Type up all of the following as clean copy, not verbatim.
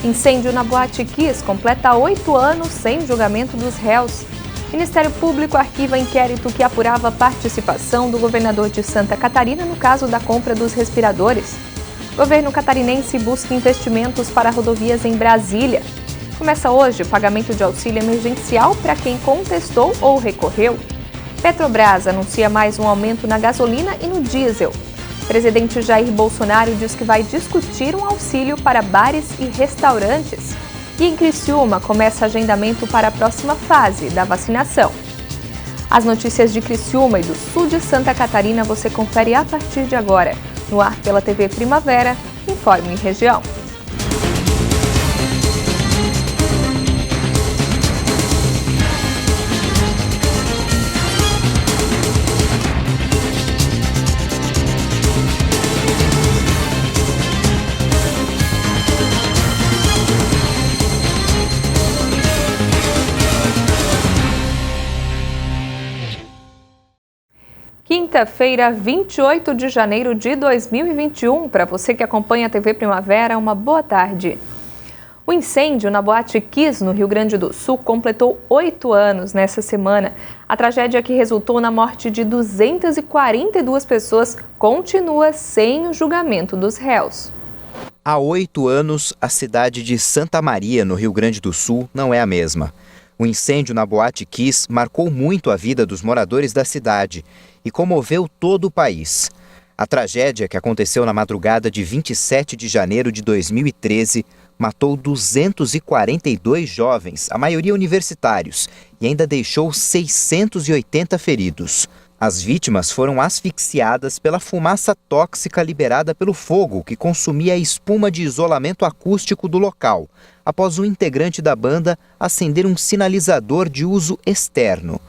Incêndio na Boate Kiss completa 8 anos sem julgamento dos réus. Ministério Público arquiva inquérito que apurava a participação do governador de Santa Catarina no caso da compra dos respiradores. Governo catarinense busca investimentos para rodovias em Brasília. Começa hoje o pagamento de auxílio emergencial para quem contestou ou recorreu. Petrobras anuncia mais um aumento na gasolina e no diesel. Presidente Jair Bolsonaro diz que vai discutir um auxílio para bares e restaurantes. E em Criciúma começa agendamento para a próxima fase da vacinação. As notícias de Criciúma e do sul de Santa Catarina você confere a partir de agora. No ar pela TV Primavera, Informe Região. Quinta-feira, 28 de janeiro de 2021. Para você que acompanha a TV Primavera, uma boa tarde. O incêndio na Boate Kiss, no Rio Grande do Sul, completou 8 anos nessa semana. A tragédia que resultou na morte de 242 pessoas continua sem o julgamento dos réus. Há 8 anos, a cidade de Santa Maria, no Rio Grande do Sul, não é a mesma. O incêndio na Boate Kiss marcou muito a vida dos moradores da cidade e comoveu todo o país. A tragédia, que aconteceu na madrugada de 27 de janeiro de 2013, matou 242 jovens, a maioria universitários, e ainda deixou 680 feridos. As vítimas foram asfixiadas pela fumaça tóxica liberada pelo fogo que consumia a espuma de isolamento acústico do local, após um integrante da banda acender um sinalizador de uso externo.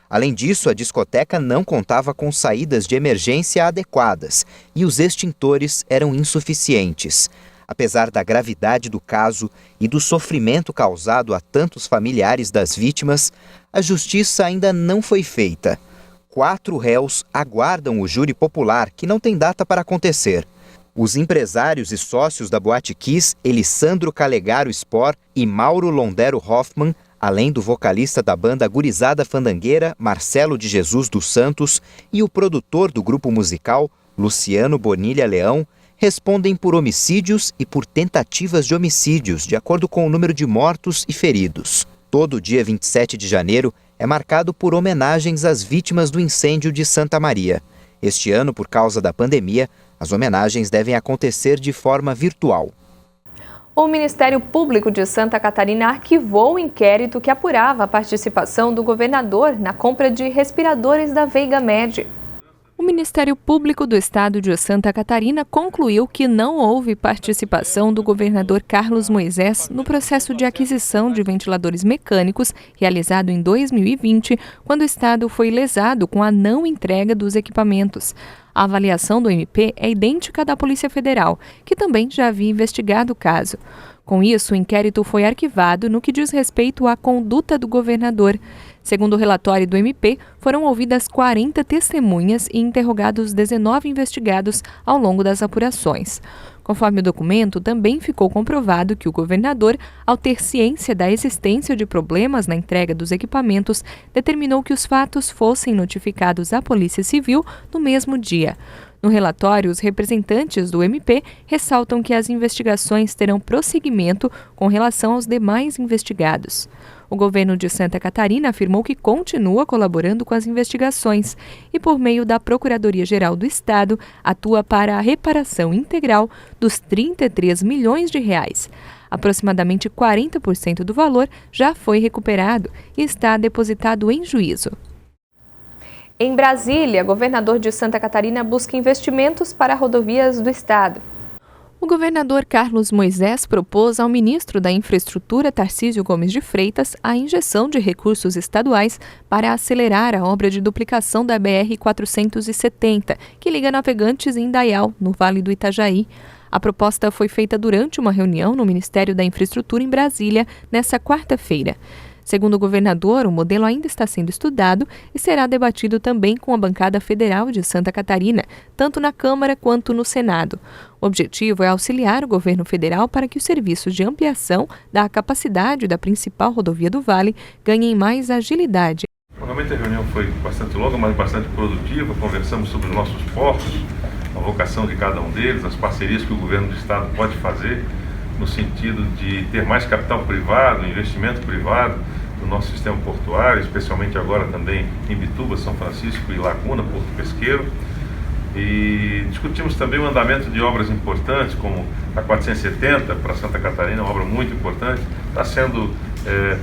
Além disso, a discoteca não contava com saídas de emergência adequadas e os extintores eram insuficientes. Apesar da gravidade do caso e do sofrimento causado a tantos familiares das vítimas, a justiça ainda não foi feita. 4 réus aguardam o júri popular, que não tem data para acontecer. Os empresários e sócios da Boate Kiss, Elisandro Calegaro Spor e Mauro Londero Hoffman, além do vocalista da banda Gurizada Fandangueira, Marcelo de Jesus dos Santos, e o produtor do grupo musical, Luciano Bonilha Leão, respondem por homicídios e por tentativas de homicídios, de acordo com o número de mortos e feridos. Todo dia 27 de janeiro é marcado por homenagens às vítimas do incêndio de Santa Maria. Este ano, por causa da pandemia, as homenagens devem acontecer de forma virtual. O Ministério Público de Santa Catarina arquivou o inquérito que apurava a participação do governador na compra de respiradores da Veiga Med. O Ministério Público do Estado de Santa Catarina concluiu que não houve participação do governador Carlos Moisés no processo de aquisição de ventiladores mecânicos realizado em 2020, quando o Estado foi lesado com a não entrega dos equipamentos. A avaliação do MP é idêntica à da Polícia Federal, que também já havia investigado o caso. Com isso, o inquérito foi arquivado no que diz respeito à conduta do governador. Segundo o relatório do MP, foram ouvidas 40 testemunhas e interrogados 19 investigados ao longo das apurações. Conforme o documento, também ficou comprovado que o governador, ao ter ciência da existência de problemas na entrega dos equipamentos, determinou que os fatos fossem notificados à Polícia Civil no mesmo dia. No relatório, os representantes do MP ressaltam que as investigações terão prosseguimento com relação aos demais investigados. O governo de Santa Catarina afirmou que continua colaborando com as investigações e, por meio da Procuradoria-Geral do Estado, atua para a reparação integral dos 33 milhões de reais. Aproximadamente 40% do valor já foi recuperado e está depositado em juízo. Em Brasília, governador de Santa Catarina busca investimentos para rodovias do estado. O governador Carlos Moisés propôs ao ministro da Infraestrutura, Tarcísio Gomes de Freitas, a injeção de recursos estaduais para acelerar a obra de duplicação da BR-470, que liga Navegantes e Indaial, no Vale do Itajaí. A proposta foi feita durante uma reunião no Ministério da Infraestrutura em Brasília, nesta quarta-feira. Segundo o governador, o modelo ainda está sendo estudado e será debatido também com a bancada federal de Santa Catarina, tanto na Câmara quanto no Senado. O objetivo é auxiliar o governo federal para que os serviços de ampliação da capacidade da principal rodovia do Vale ganhem mais agilidade. Realmente a reunião foi bastante longa, mas bastante produtiva. Conversamos sobre os nossos portos, a vocação de cada um deles, as parcerias que o governo do estado pode fazer no sentido de ter mais capital privado, investimento privado no nosso sistema portuário, especialmente agora também em Bituba, São Francisco e Laguna, Porto Pesqueiro. E discutimos também o andamento de obras importantes, como a 470 para Santa Catarina, uma obra muito importante, está sendo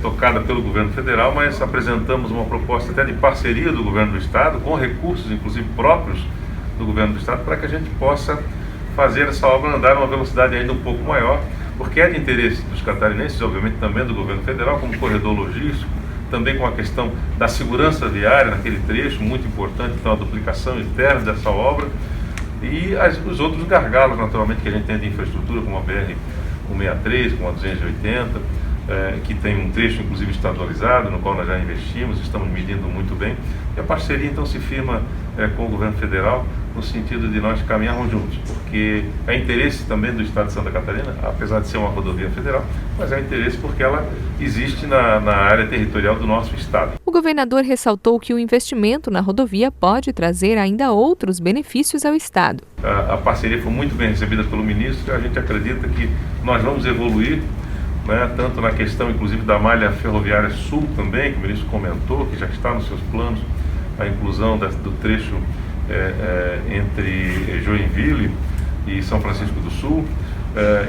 tocada pelo governo federal, mas apresentamos uma proposta até de parceria do governo do estado, com recursos inclusive próprios do governo do estado, para que a gente possa fazer essa obra andar a uma velocidade ainda um pouco maior, porque é de interesse dos catarinenses, obviamente também do governo federal, como corredor logístico, também com a questão da segurança viária naquele trecho, muito importante, então a duplicação interna dessa obra, e os outros gargalos, naturalmente, que a gente tem de infraestrutura, como a BR-163, como a 280, que tem um trecho, inclusive, estadualizado, no qual nós já investimos, estamos medindo muito bem, e a parceria, então, se firma com o governo federal, no sentido de nós caminharmos juntos, porque é interesse também do estado de Santa Catarina, apesar de ser uma rodovia federal, mas é interesse porque ela existe na área territorial do nosso estado. O governador ressaltou que o investimento na rodovia pode trazer ainda outros benefícios ao estado. A parceria foi muito bem recebida pelo ministro, a gente acredita que nós vamos evoluir, tanto na questão, inclusive, da malha ferroviária sul também, que o ministro comentou, que já está nos seus planos, a inclusão do trecho entre Joinville e São Francisco do Sul.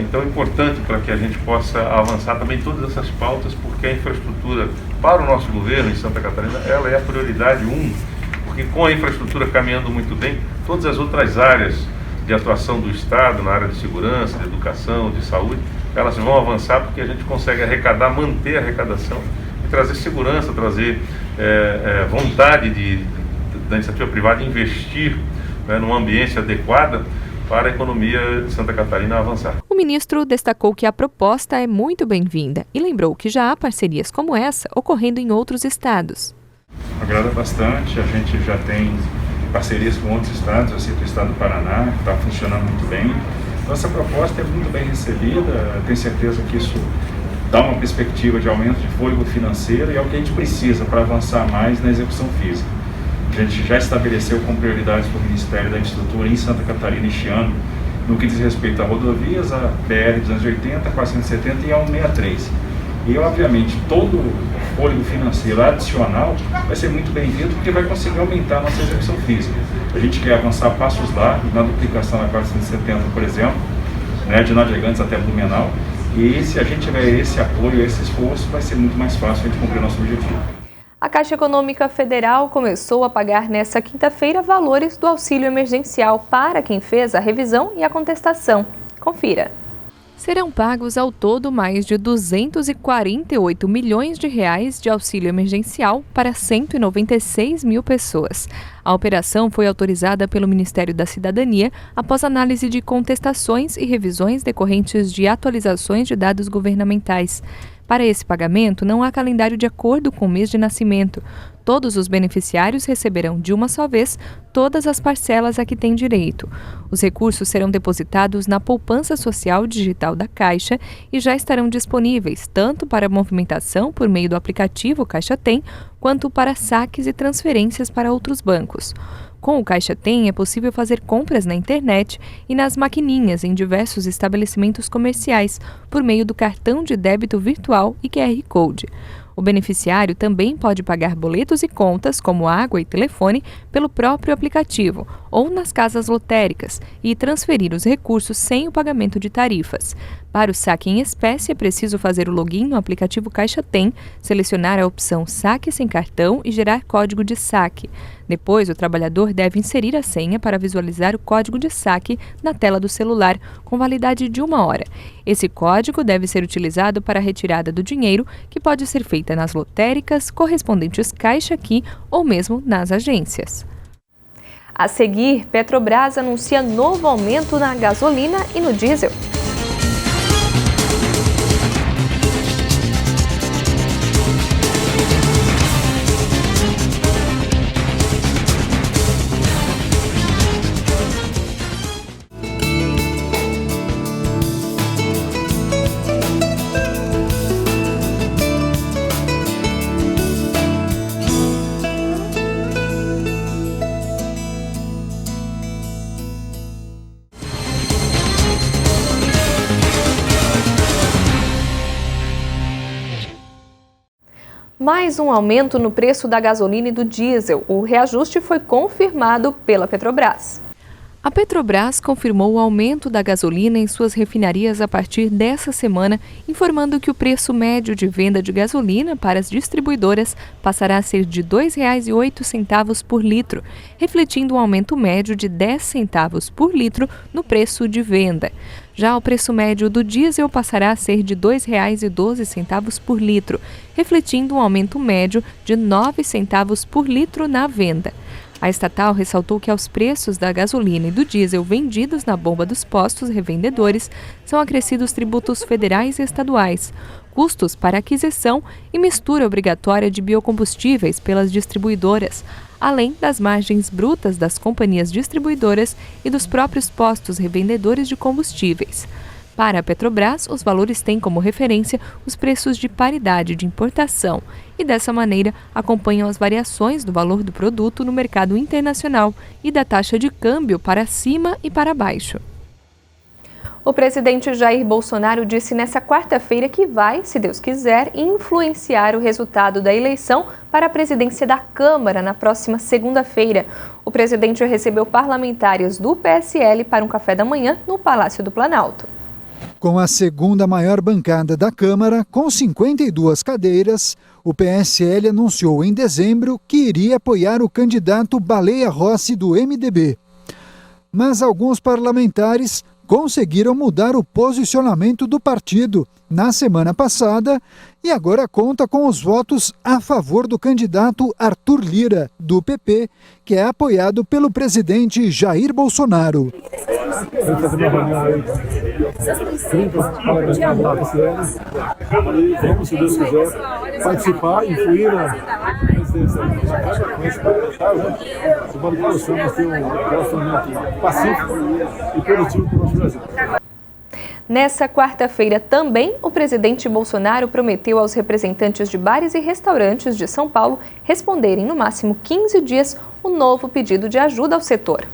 Então é importante para que a gente possa avançar também todas essas pautas, porque a infraestrutura para o nosso governo em Santa Catarina, ela é a prioridade 1, porque com a infraestrutura caminhando muito bem, todas as outras áreas de atuação do estado, na área de segurança, de educação, de saúde, elas vão avançar porque a gente consegue arrecadar, manter a arrecadação e trazer segurança, trazer vontade da iniciativa privada de investir numa ambiência adequada para a economia de Santa Catarina avançar. O ministro destacou que a proposta é muito bem-vinda e lembrou que já há parcerias como essa ocorrendo em outros estados. Agrada bastante, a gente já tem parcerias com outros estados, eu cito o estado do Paraná, que está funcionando muito bem. Nossa proposta é muito bem recebida, tenho certeza que isso dá uma perspectiva de aumento de fôlego financeiro e é o que a gente precisa para avançar mais na execução física. A gente já estabeleceu como prioridades para o Ministério da Infraestrutura em Santa Catarina este ano, no que diz respeito a rodovias, a BR-280, 470 e a 163. E, obviamente, todo o fôlego financeiro adicional vai ser muito bem-vindo porque vai conseguir aumentar a nossa execução física. A gente quer avançar passos largos na duplicação da 470, por exemplo, de Navegantes até Blumenau, e se a gente tiver esse apoio, esse esforço, vai ser muito mais fácil a gente cumprir o nosso objetivo. A Caixa Econômica Federal começou a pagar nesta quinta-feira valores do auxílio emergencial para quem fez a revisão e a contestação. Confira. Serão pagos ao todo mais de 248 milhões de reais de auxílio emergencial para 196 mil pessoas. A operação foi autorizada pelo Ministério da Cidadania após análise de contestações e revisões decorrentes de atualizações de dados governamentais. Para esse pagamento, não há calendário de acordo com o mês de nascimento. Todos os beneficiários receberão de uma só vez todas as parcelas a que têm direito. Os recursos serão depositados na poupança social digital da Caixa e já estarão disponíveis tanto para movimentação por meio do aplicativo Caixa Tem, quanto para saques e transferências para outros bancos. Com o Caixa Tem é possível fazer compras na internet e nas maquininhas em diversos estabelecimentos comerciais por meio do cartão de débito virtual e QR Code. O beneficiário também pode pagar boletos e contas, como água e telefone, pelo próprio aplicativo ou nas casas lotéricas e transferir os recursos sem o pagamento de tarifas. Para o saque em espécie, é preciso fazer o login no aplicativo Caixa Tem, selecionar a opção Saque sem cartão e gerar código de saque. Depois, o trabalhador deve inserir a senha para visualizar o código de saque na tela do celular, com validade de 1 hora. Esse código deve ser utilizado para a retirada do dinheiro, que pode ser feita nas lotéricas, correspondentes Caixa Aqui ou mesmo nas agências. A seguir, Petrobras anuncia novo aumento na gasolina e no diesel. Mais um aumento no preço da gasolina e do diesel. O reajuste foi confirmado pela Petrobras. A Petrobras confirmou o aumento da gasolina em suas refinarias a partir dessa semana, informando que o preço médio de venda de gasolina para as distribuidoras passará a ser de R$ 2,08 por litro, refletindo um aumento médio de 10 centavos por litro no preço de venda. Já o preço médio do diesel passará a ser de R$ 2,12 por litro, refletindo um aumento médio de 9 centavos por litro na venda. A estatal ressaltou que aos preços da gasolina e do diesel vendidos na bomba dos postos revendedores são acrescidos tributos federais e estaduais, custos para aquisição e mistura obrigatória de biocombustíveis pelas distribuidoras, além das margens brutas das companhias distribuidoras e dos próprios postos revendedores de combustíveis. Para a Petrobras, os valores têm como referência os preços de paridade de importação e, dessa maneira, acompanham as variações do valor do produto no mercado internacional e da taxa de câmbio para cima e para baixo. O presidente Jair Bolsonaro disse nesta quarta-feira que vai, se Deus quiser, influenciar o resultado da eleição para a presidência da Câmara na próxima segunda-feira. O presidente recebeu parlamentares do PSL para um café da manhã no Palácio do Planalto. Com a segunda maior bancada da Câmara, com 52 cadeiras, o PSL anunciou em dezembro que iria apoiar o candidato Baleia Rossi do MDB. Mas alguns parlamentares conseguiram mudar o posicionamento do partido na semana passada e agora conta com os votos a favor do candidato Arthur Lira, do PP, que é apoiado pelo presidente Jair Bolsonaro. Vamos, se Deus quiser, participar e influir na casa com esse parlamentar, embora que possamos ter um relacionamento pacífico e produtivo com o nosso Brasil. Nessa quarta-feira também, o presidente Bolsonaro prometeu aos representantes de bares e restaurantes de São Paulo responderem no máximo 15 dias o novo pedido de ajuda ao setor.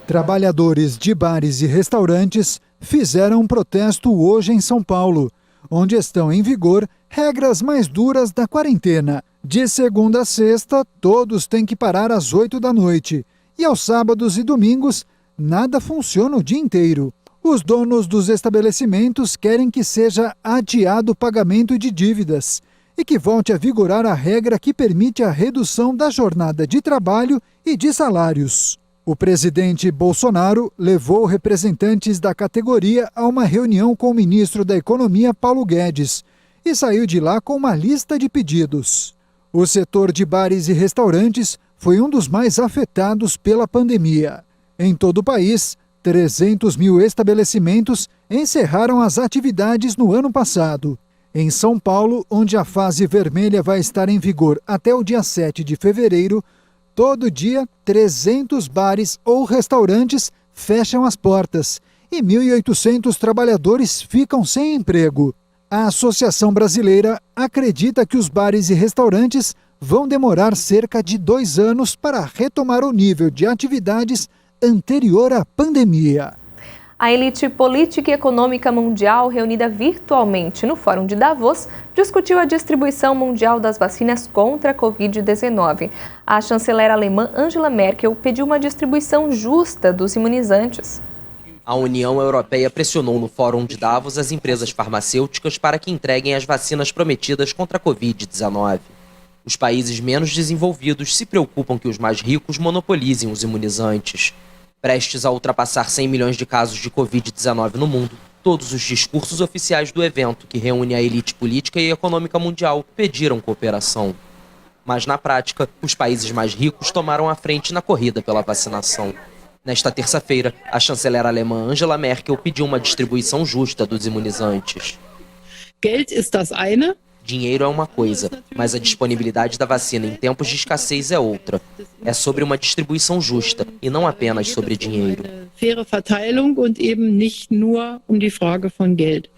Trabalhadores de bares e restaurantes fizeram um protesto hoje em São Paulo, onde estão em vigor regras mais duras da quarentena. De segunda a sexta, todos têm que parar às 8 da noite e aos sábados e domingos, nada funciona o dia inteiro. Os donos dos estabelecimentos querem que seja adiado o pagamento de dívidas e que volte a vigorar a regra que permite a redução da jornada de trabalho e de salários. O presidente Bolsonaro levou representantes da categoria a uma reunião com o ministro da Economia, Paulo Guedes, e saiu de lá com uma lista de pedidos. O setor de bares e restaurantes foi um dos mais afetados pela pandemia. Em todo o país, 300 mil estabelecimentos encerraram as atividades no ano passado. Em São Paulo, onde a fase vermelha vai estar em vigor até o dia 7 de fevereiro, todo dia 300 bares ou restaurantes fecham as portas e 1.800 trabalhadores ficam sem emprego. A Associação Brasileira acredita que os bares e restaurantes vão demorar cerca de 2 anos para retomar o nível de atividades anterior à pandemia. A elite política e econômica mundial, reunida virtualmente no Fórum de Davos, discutiu a distribuição mundial das vacinas contra a Covid-19. A chanceler alemã Angela Merkel pediu uma distribuição justa dos imunizantes. A União Europeia pressionou no Fórum de Davos as empresas farmacêuticas para que entreguem as vacinas prometidas contra a Covid-19. Os países menos desenvolvidos se preocupam que os mais ricos monopolizem os imunizantes. Prestes a ultrapassar 100 milhões de casos de Covid-19 no mundo, todos os discursos oficiais do evento, que reúne a elite política e econômica mundial, pediram cooperação. Mas, na prática, os países mais ricos tomaram a frente na corrida pela vacinação. Nesta terça-feira, a chanceler alemã Angela Merkel pediu uma distribuição justa dos imunizantes. Geld ist das eine. Dinheiro é uma coisa, mas a disponibilidade da vacina em tempos de escassez é outra. É sobre uma distribuição justa e não apenas sobre dinheiro. Faire Verteilung und eben nicht nur die Frage von Geld.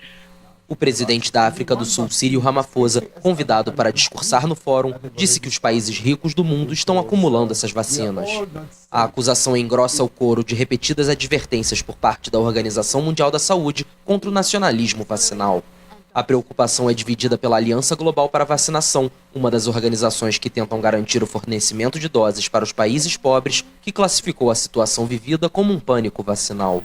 O presidente da África do Sul, Cyril Ramaphosa, convidado para discursar no fórum, disse que os países ricos do mundo estão acumulando essas vacinas. A acusação engrossa o coro de repetidas advertências por parte da Organização Mundial da Saúde contra o nacionalismo vacinal. A preocupação é dividida pela Aliança Global para a Vacinação, uma das organizações que tentam garantir o fornecimento de doses para os países pobres, que classificou a situação vivida como um pânico vacinal.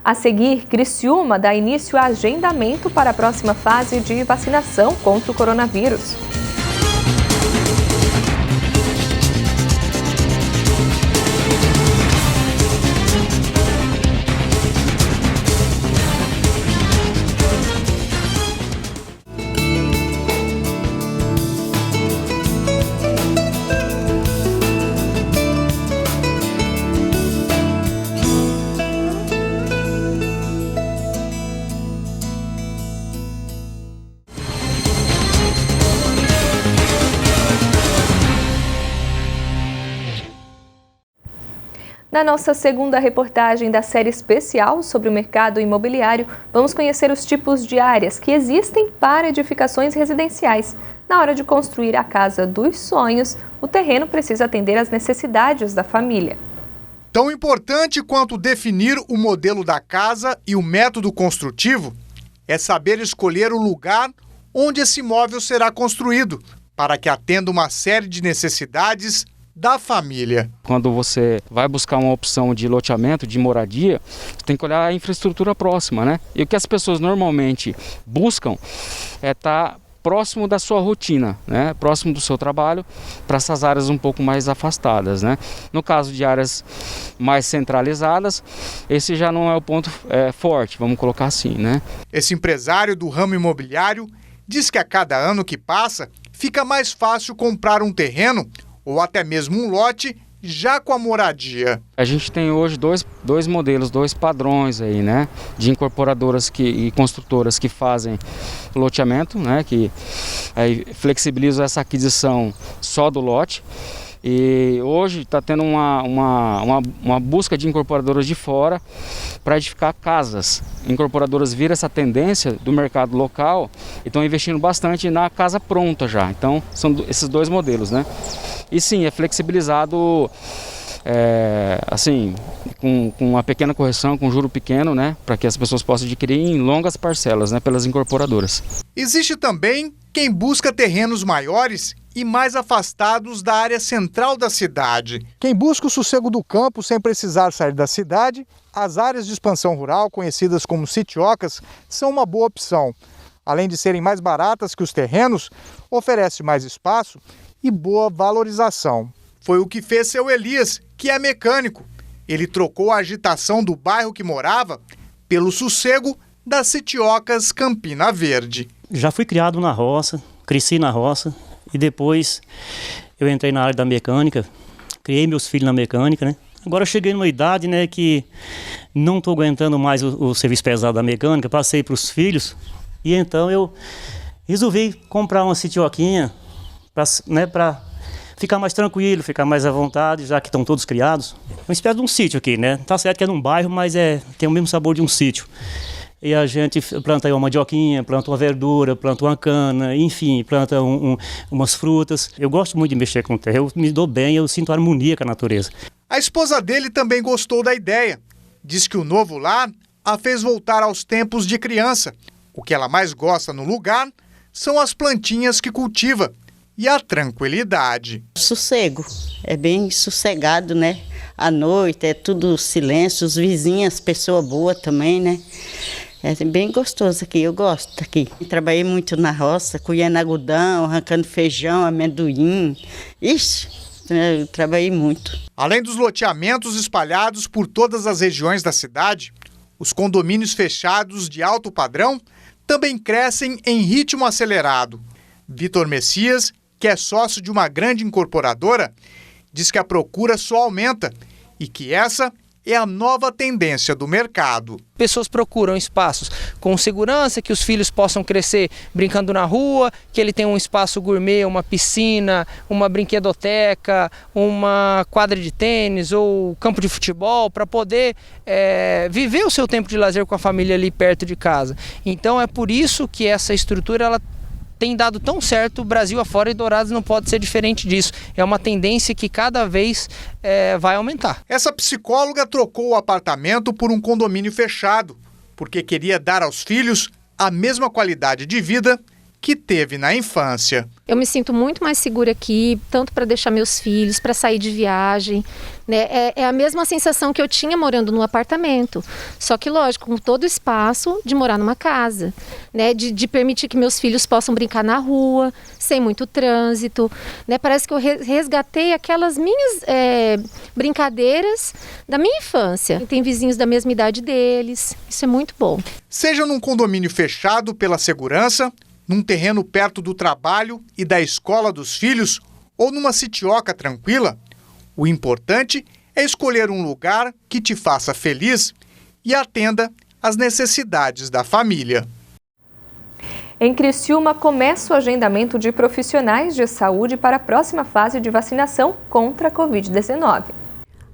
A seguir, Criciúma dá início a agendamento para a próxima fase de vacinação contra o coronavírus. Na nossa segunda reportagem da série especial sobre o mercado imobiliário, vamos conhecer os tipos de áreas que existem para edificações residenciais. Na hora de construir a casa dos sonhos, o terreno precisa atender às necessidades da família. Tão importante quanto definir o modelo da casa e o método construtivo é saber escolher o lugar onde esse imóvel será construído, para que atenda uma série de necessidades da família. Quando você vai buscar uma opção de loteamento, de moradia, você tem que olhar a infraestrutura próxima, né? E o que as pessoas normalmente buscam é estar próximo da sua rotina, né? Próximo do seu trabalho, para essas áreas um pouco mais afastadas, né? No caso de áreas mais centralizadas, esse já não é o ponto forte, vamos colocar assim, né? Esse empresário do ramo imobiliário diz que a cada ano que passa, fica mais fácil comprar um terreno ou até mesmo um lote já com a moradia. A gente tem hoje dois modelos, dois padrões aí, né, de incorporadoras e construtoras que fazem loteamento, né, que aí flexibilizam essa aquisição só do lote. E hoje está tendo uma busca de incorporadoras de fora para edificar casas. Incorporadoras viram essa tendência do mercado local e estão investindo bastante na casa pronta já. Então, são esses dois modelos, né? E sim, é flexibilizado, assim, com uma pequena correção, com juro pequeno, né? Para que as pessoas possam adquirir em longas parcelas, né? Pelas incorporadoras. Existe também quem busca terrenos maiores e mais afastados da área central da cidade. Quem busca o sossego do campo sem precisar sair da cidade, as áreas de expansão rural, conhecidas como sitiocas, são uma boa opção. Além de serem mais baratas que os terrenos, oferece mais espaço e boa valorização. Foi o que fez seu Elias, que é mecânico. Ele trocou a agitação do bairro que morava pelo sossego das sitiocas Campina Verde. Já fui criado na roça, cresci na roça e depois eu entrei na área da mecânica, criei meus filhos na mecânica, né? Agora eu cheguei numa idade, né, que não estou aguentando mais o serviço pesado da mecânica, passei para os filhos e então eu resolvi comprar uma sitioquinha para ficar mais tranquilo, ficar mais à vontade, já que estão todos criados. É uma espécie de um sítio aqui, né? Tá certo que é num bairro, mas tem o mesmo sabor de um sítio. E a gente planta aí uma mandioquinha, planta uma verdura, planta uma cana, enfim, planta umas frutas. Eu gosto muito de mexer com terra, eu me dou bem, eu sinto harmonia com a natureza. A esposa dele também gostou da ideia. Diz que o novo lar a fez voltar aos tempos de criança. O que ela mais gosta no lugar são as plantinhas que cultiva e a tranquilidade. Sossego, é bem sossegado, né? À noite é tudo silêncio, os vizinhos, pessoa boa também, né? É bem gostoso aqui, eu gosto daqui. Trabalhei muito na roça, colhendo algodão, arrancando feijão, amendoim. Ixi, eu trabalhei muito. Além dos loteamentos espalhados por todas as regiões da cidade, os condomínios fechados de alto padrão também crescem em ritmo acelerado. Vitor Messias, que é sócio de uma grande incorporadora, diz que a procura só aumenta e que essa é a nova tendência do mercado. Pessoas procuram espaços com segurança, que os filhos possam crescer brincando na rua, que ele tenha um espaço gourmet, uma piscina, uma brinquedoteca, uma quadra de tênis ou campo de futebol, para poder viver o seu tempo de lazer com a família ali perto de casa. Então é por isso que essa estrutura ela tem dado tão certo Brasil afora, e Dourados não pode ser diferente disso. É uma tendência que cada vez vai aumentar. Essa psicóloga trocou o apartamento por um condomínio fechado, porque queria dar aos filhos a mesma qualidade de vida que teve na infância. Eu me sinto muito mais segura aqui, tanto para deixar meus filhos, para sair de viagem, né? É a mesma sensação que eu tinha morando num apartamento, só que lógico, com todo o espaço de morar numa casa, né? De permitir que meus filhos possam brincar na rua, sem muito trânsito, né? Parece que eu resgatei aquelas minhas brincadeiras da minha infância. Tem vizinhos da mesma idade deles, isso é muito bom. Seja num condomínio fechado pela segurança, num terreno perto do trabalho e da escola dos filhos ou numa sitioca tranquila, o importante é escolher um lugar que te faça feliz e atenda às necessidades da família. Em Criciúma, começa o agendamento de profissionais de saúde para a próxima fase de vacinação contra a Covid-19.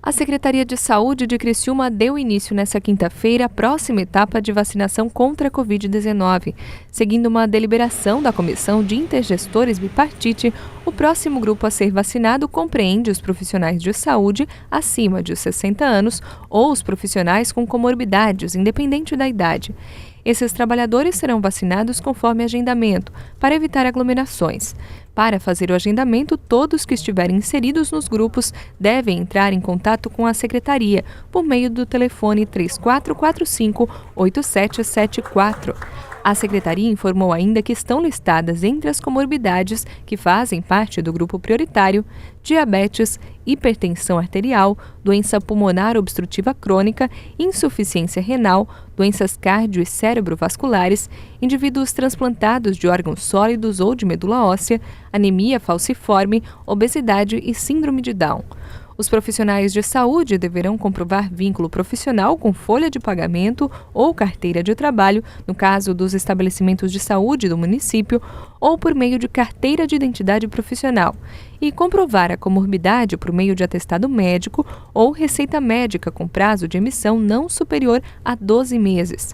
A Secretaria de Saúde de Criciúma deu início nesta quinta-feira à próxima etapa de vacinação contra a Covid-19. Seguindo uma deliberação da Comissão de Intergestores Bipartite, o próximo grupo a ser vacinado compreende os profissionais de saúde acima de 60 anos ou os profissionais com comorbidades, independente da idade. Esses trabalhadores serão vacinados conforme agendamento, para evitar aglomerações. Para fazer o agendamento, todos que estiverem inseridos nos grupos devem entrar em contato com a Secretaria por meio do telefone 3445-8774. A Secretaria informou ainda que estão listadas entre as comorbidades que fazem parte do grupo prioritário diabetes, hipertensão arterial, doença pulmonar obstrutiva crônica, insuficiência renal, doenças cardio- e cerebrovasculares, indivíduos transplantados de órgãos sólidos ou de medula óssea, anemia falciforme, obesidade e síndrome de Down. Os profissionais de saúde deverão comprovar vínculo profissional com folha de pagamento ou carteira de trabalho, no caso dos estabelecimentos de saúde do município, ou por meio de carteira de identidade profissional, e comprovar a comorbidade por meio de atestado médico ou receita médica com prazo de emissão não superior a 12 meses.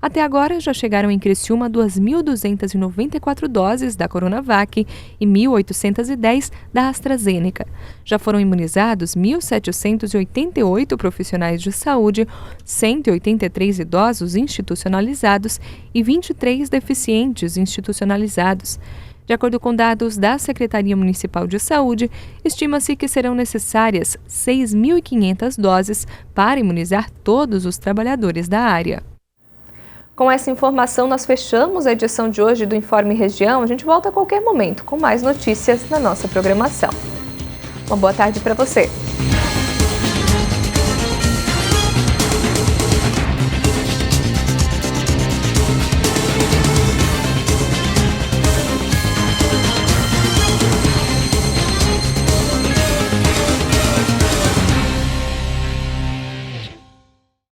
Até agora, já chegaram em Criciúma 2.294 doses da Coronavac e 1.810 da AstraZeneca. Já foram imunizados 1.788 profissionais de saúde, 183 idosos institucionalizados e 23 deficientes institucionalizados. De acordo com dados da Secretaria Municipal de Saúde, estima-se que serão necessárias 6.500 doses para imunizar todos os trabalhadores da área. Com essa informação, nós fechamos a edição de hoje do Informe Região. A gente volta a qualquer momento com mais notícias na nossa programação. Uma boa tarde para você.